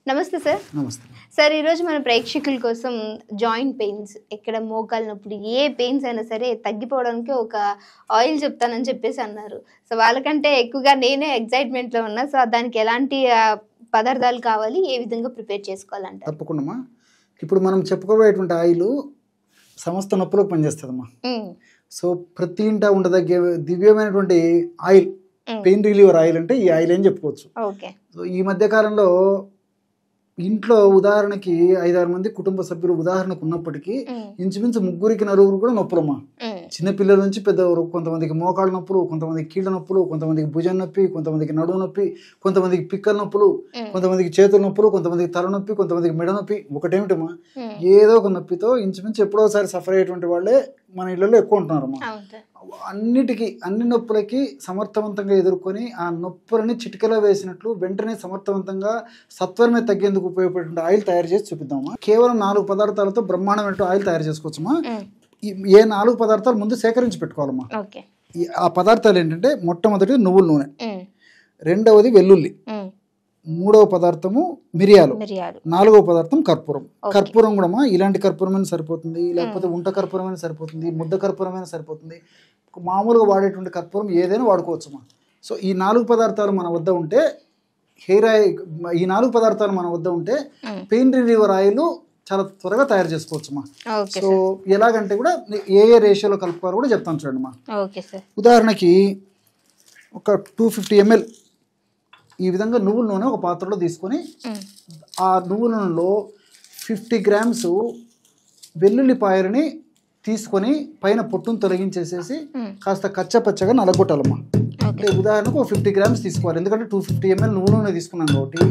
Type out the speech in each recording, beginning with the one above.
నమస్తే సార్. నమస్తే. సార్ ఈరోజు మన ప్రేక్షకుల కోసం జాయింట్ పెయిన్స్, ఎక్కడ మోకాలు నొప్పులు, ఏ పెయిన్స్ అయినా సరే తగ్గిపోవడానికి ఒక ఆయిల్ చెప్తానని చెప్పేసి అన్నారు. సో వాళ్ళకంటే ఎక్కువగా నేనే ఎక్సైట్మెంట్లో ఉన్నా. సో దానికి ఎలాంటి పదార్థాలు కావాలి, ఏ విధంగా ప్రిపేర్ చేసుకోవాలంటారు? తప్పకుండా. ఇప్పుడు మనం చెప్పుకోబోయేటువంటి ఆయిల్ సమస్త నొప్పులకు పనిచేస్తుందమ్మా. సో ప్రతి ఇంట ఉండదగ్గ దివ్యమైనటువంటి ఆయిల్, పెయిన్ రిలీవర్ ఆయిల్ అంటే ఈ ఆయిల్ అని చెప్పుకోవచ్చు. ఓకే. సో ఈ మధ్య కాలంలో ఇంట్లో ఉదాహరణకి 5-6 మంది కుటుంబ సభ్యులు ఉదాహరణకు ఉన్నప్పటికీ ఇంచుమించు 3-4 కూడా నొప్పులమ్మా. చిన్నపిల్లల నుంచి పెద్ద వరకు. కొంతమందికి మోకాళ్ళ నొప్పులు, కొంతమందికి కీళ్ళ నొప్పులు, కొంతమందికి భుజం నొప్పి, కొంతమందికి నడుము నొప్పి, కొంతమందికి పిక్కల నొప్పులు, కొంతమందికి చేతుల నొప్పులు, కొంతమందికి తల నొప్పి, కొంతమందికి మెడ నొప్పి. ఒకటేమిటమ్మా, ఏదో ఒక నొప్పితో ఇంచుమించు ఎప్పుడోసారి సఫర్ అయ్యేటువంటి వాళ్ళే మన ఇళ్లలో ఎక్కువ ఉంటున్నారమ్మా. అన్ని నొప్పులకి సమర్థవంతంగా ఎదుర్కొని ఆ నొప్పులని చిటికలో వేసినట్లు వెంటనే సమర్థవంతంగా సత్వరమే తగ్గేందుకు ఉపయోగపడే ఆయిల్ తయారు చేసి చూపిద్దామా. కేవలం 4 పదార్థాలతో బ్రహ్మాండమైన ఆయిల్ తయారు చేసుకోవచ్చమ్మా. ఏ 4 పదార్థాలు ముందు సేకరించి పెట్టుకోవాలమ్మా. ఆ పదార్థాలు ఏంటంటే, మొట్టమొదటి నువ్వుల నూనె, రెండవది వెల్లుల్లి, మూడవ పదార్థము మిరియాలు, నాలుగవ పదార్థం కర్పూరం. కర్పూరం కూడా ఇలాంటి కర్పూరమైన సరిపోతుంది, లేకపోతే ఉంట కర్పూరమైన సరిపోతుంది, ముద్ద కర్పూరమైన సరిపోతుంది. మామూలుగా వాడేటువంటి కర్పూరం ఏదైనా వాడుకోవచ్చమ్మా. సో ఈ 4 పదార్థాలు మన వద్ద ఉంటే ఈ 4 పదార్థాలు మన వద్ద ఉంటే పెయిన్ రిలీవర్ ఆయిల్ చాలా త్వరగా తయారు చేసుకోవచ్చమ్మా. సో ఎలాగంటే కూడా ఏ రేషియోలో కలుపుకోవాలో కూడా చెప్తాను చూడండి. ఉదాహరణకి ఒక 250 ml ఈ విధంగా నువ్వుల నూనె ఒక పాత్రలో తీసుకొని ఆ నువ్వుల నూనెలో 50 grams వెల్లుల్లిపాయలని తీసుకొని పైన పొట్టును తొలగించేసేసి కాస్త కచ్చపచ్చగా నలగొట్టాలమ్మా. అంటే ఉదాహరణకు 50 grams తీసుకోవాలి, ఎందుకంటే 250 ml నువ్వుల నూనె తీసుకున్నాం కాబట్టి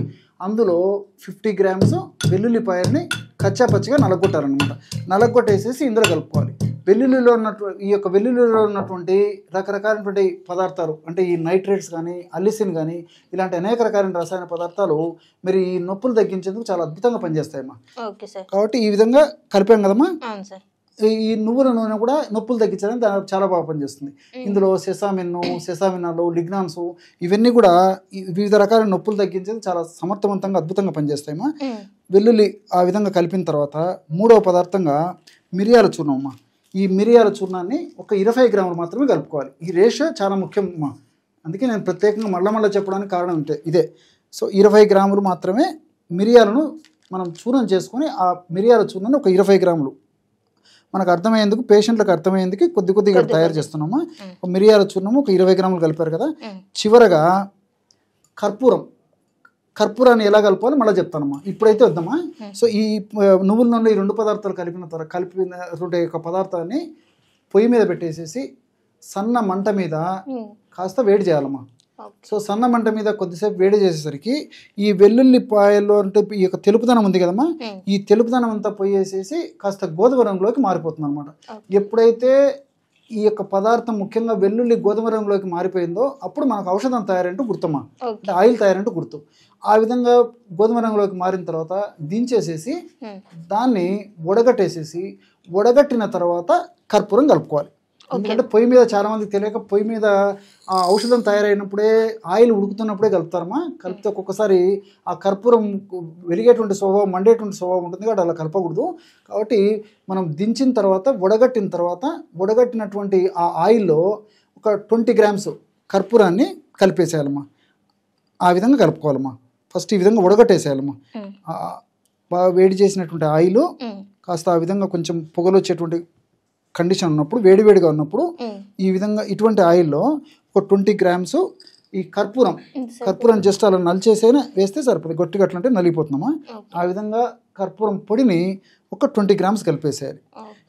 అందులో 50 grams వెల్లుల్లిపాయలని కచ్చాపచ్చగా నలగొట్టాలన్నమాట. నలగొట్టేసేసి ఇందులో కలుపుకోవాలి. వెల్లుల్లిలో ఉన్నటువంటి రకరకాలైనటువంటి పదార్థాలు, అంటే ఈ నైట్రేట్స్ కానీ, అల్లిసిన్ కానీ, ఇలాంటి అనేక రకాలైన రసాయన పదార్థాలు మరి ఈ నొప్పులు తగ్గించేందుకు చాలా అద్భుతంగా పనిచేస్తాయమ్మా. కాబట్టి ఈ విధంగా కలిపాం కదమ్మా. ఈ నువ్వుల నూనె కూడా నొప్పులు తగ్గించడానికి చాలా బాగా పనిచేస్తుంది. ఇందులో సెసామినాలు, లిగ్నాన్స్ ఇవన్నీ కూడా వివిధ రకాల నొప్పులు తగ్గించేది చాలా సమర్థవంతంగా అద్భుతంగా పనిచేస్తాయమ్మా. వెల్లుల్లి ఆ విధంగా కలిపిన తర్వాత మూడవ పదార్థంగా మిరియాల చూర్ణం అమ్మా. ఈ మిరియాల చూర్ణాన్ని ఒక 20 grams మాత్రమే కలుపుకోవాలి. ఈ రేషియో చాలా ముఖ్యం అమ్మా. అందుకే నేను ప్రత్యేకంగా మళ్ళా చెప్పడానికి కారణం ఇదే. సో 20 grams మాత్రమే మిరియాలను మనం చూర్ణం చేసుకొని ఆ మిరియాల చూర్ణాన్ని ఒక 20 grams మనకు అర్థమయ్యేందుకు, పేషెంట్లకు అర్థమయ్యేందుకు కొద్దిగా తయారు చేస్తున్నామా. ఒక మిరియాల చూర్ణము ఒక 20 grams కలిపారు కదా. చివరగా కర్పూరాన్ని ఎలా కలపాలో మళ్ళీ చెప్తానమ్మా. ఇప్పుడైతే వద్దామా. సో ఈ నువ్వుల నూనె ఈ 2 పదార్థాలు కలిపినటువంటి ఒక పదార్థాన్ని పొయ్యి మీద పెట్టేసేసి సన్న మంట మీద కాస్త వేడి చేయాలమ్మా. సో సన్న మంట మీద కొద్దిసేపు వేడి చేసేసరికి ఈ వెల్లుల్లిపాయల్లో అంటే ఈ యొక్క తెలుపుదనం ఉంది కదమ్మా, ఈ తెలుపుదనం అంతా పోయేసేసి కాస్త గోధుమ రంగులోకి మారిపోతుంది అనమాట. ఎప్పుడైతే ఈ యొక్క పదార్థం ముఖ్యంగా వెల్లుల్లి గోధుమ రంగులోకి మారిపోయిందో అప్పుడు మనకు ఔషధం తయారంటూ గుర్తమ్మా, అంటే ఆయిల్ తయారంటూ గుర్తు. ఆ విధంగా గోధుమ రంగులోకి మారిన తర్వాత దించేసేసి దాన్ని వడగట్టిన తర్వాత కర్పూరం కలుపుకోవాలి. ఎందుకంటే పొయ్యి మీద చాలా మందికి తెలియక పొయ్యి మీద ఆ ఔషధం తయారైనప్పుడే ఆయిల్ ఉడుకుతున్నప్పుడే కలుపుతారమ్మా. కలిపితే ఒక్కొక్కసారి ఆ కర్పూరం వెలిగేటువంటి స్వభావం, మండేటువంటి స్వభావం ఉంటుంది కాబట్టి అలా కలపకూడదు. కాబట్టి మనం దించిన తర్వాత వడగట్టినటువంటి ఆ ఆయిల్లో ఒక 20 grams కర్పూరాన్ని కలిపేసేయాలమ్మా. ఆ విధంగా కలుపుకోవాలమ్మా. ఫస్ట్ ఈ విధంగా వడగట్టేసేయాలమ్మా. బాగా వేడి చేసినటువంటి ఆయిల్ కాస్త ఆ విధంగా కొంచెం పొగలు వచ్చేటువంటి కండిషన్ ఉన్నప్పుడు, వేడిగా ఉన్నప్పుడు ఈ విధంగా ఇటువంటి ఆయిల్లో ఒక 20 grams ఈ కర్పూరం జస్ట్ అలా నలిచేసైనా వేస్తే సరిపోతుంది. గట్టిగా అట్లంటే నలిగిపోతున్నామా. ఆ విధంగా కర్పూరం పొడిని ఒక 20 grams కలిపేసేయాలి.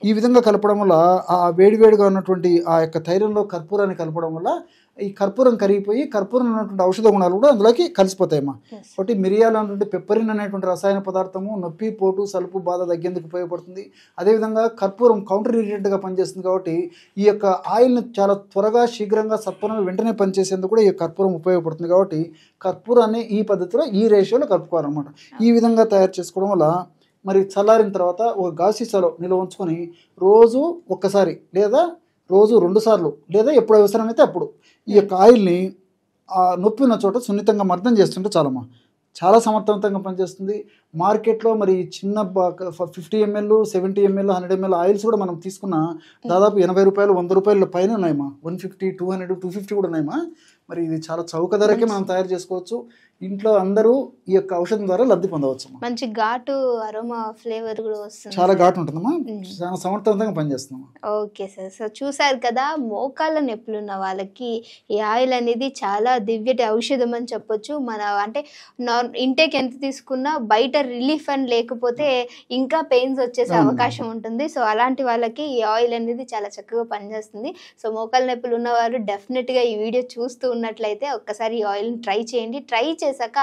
ఈ విధంగా కలపడం వల్ల ఆ వేడిగా ఉన్నటువంటి ఆ యొక్క తైలంలో కర్పూరాన్ని కలపడం వల్ల ఈ కర్పూరం కరిగిపోయి కర్పూరం ఉన్నటువంటి ఔషధ గుణాలు కూడా అందులోకి కలిసిపోతాయమ్మా. కాబట్టి మిరియాలు అనేటువంటి పెప్పరిన్ అనేటువంటి రసాయన పదార్థము నొప్పి, పోటు, సలుపు, బాధ తగ్గేందుకు ఉపయోగపడుతుంది. అదేవిధంగా కర్పూరం కౌంటర్ ఇరిటెంట్గా పనిచేస్తుంది. కాబట్టి ఈ యొక్క ఆయిల్ని చాలా త్వరగా, శీఘ్రంగా, సత్వరంగా వెంటనే పనిచేసేందుకు కూడా ఈ కర్పూరం ఉపయోగపడుతుంది. కాబట్టి కర్పూరాన్ని ఈ పద్ధతిలో, ఈ రేషియోలో కలుపుకోవాలన్నమాట. ఈ విధంగా తయారు చేసుకోవడం వల్ల మరి చల్లారిన తర్వాత ఒక గాసీసాలో నిల్వ ఉంచుకొని రోజు ఒక్కసారి లేదా రోజు 2 సార్లు లేదా ఎప్పుడు అవసరమైతే అప్పుడు ఈ యొక్క ఆయిల్ని ఆ నొప్పి ఉన్న చోట సున్నితంగా మర్దన చేస్తుంటే చాలమ్మా. చాలా సమర్థవంతంగా పనిచేస్తుంది. మార్కెట్లో మరి చిన్న 50 ml 70 ml 100 ml ఆయిల్స్ కూడా మనం తీసుకున్న దాదాపు 80 రూపాయలు 100 రూపాయల పైన ఉన్నాయమ్మా. 150 200 250 కూడా ఉన్నాయమ్మా. మరి ఇది చాలా చౌక ధరకే మనం తయారు చేసుకోవచ్చు. ఇంట్లో అందరూ ఈ యొక్క ఔషధం ద్వారా లబ్ధి పొందవచ్చు. మంచి ఘాటు అరోమా ఫ్లేవర్ కూడా వస్తుంది, చాలా ఘాటు ఉంటుందమ్మా, చాలా సమర్థవంతంగా పనిచేస్తున్నాం. Okay sir. సో చూసారు కదా, మోకాళ్ళ నొప్పులు ఉన్న వాళ్ళకి ఈ ఆయిల్ అనేది చాలా దివ్యటి ఔషధం అని చెప్పొచ్చు. మన అంటే ఇంటేక్ ఎంత తీసుకున్నా బయట రిలీఫ్ అని లేకపోతే ఇంకా పెయిన్స్ వచ్చేసే అవకాశం ఉంటుంది. సో అలాంటి వాళ్ళకి ఈ ఆయిల్ అనేది చాలా చక్కగా పనిచేస్తుంది. సో మోకాళ్ళ నొప్పులు ఉన్నవారు డెఫినెట్గా ఈ వీడియో చూస్తూ ఉన్నట్లయితే ఒక్కసారి ఈ ఆయిల్ని ట్రై చేయండి. ట్రై చేశాక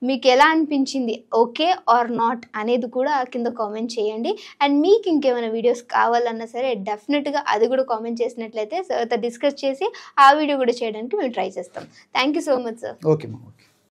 మీకు ఎలా అనిపించింది, ఓకే ఆర్ నాట్ అనేది కూడా కింద కామెంట్ చేయండి. అండ్ మీకు ఇంకేమైనా వీడియోస్ కావాలన్నా సరే డెఫినెట్గా అది కూడా కామెంట్ చేసినట్లయితే సార్తో డిస్కస్ చేసి ఆ వీడియో కూడా చేయడానికి మేము ట్రై చేస్తాం. Thank you so much sir. Okay.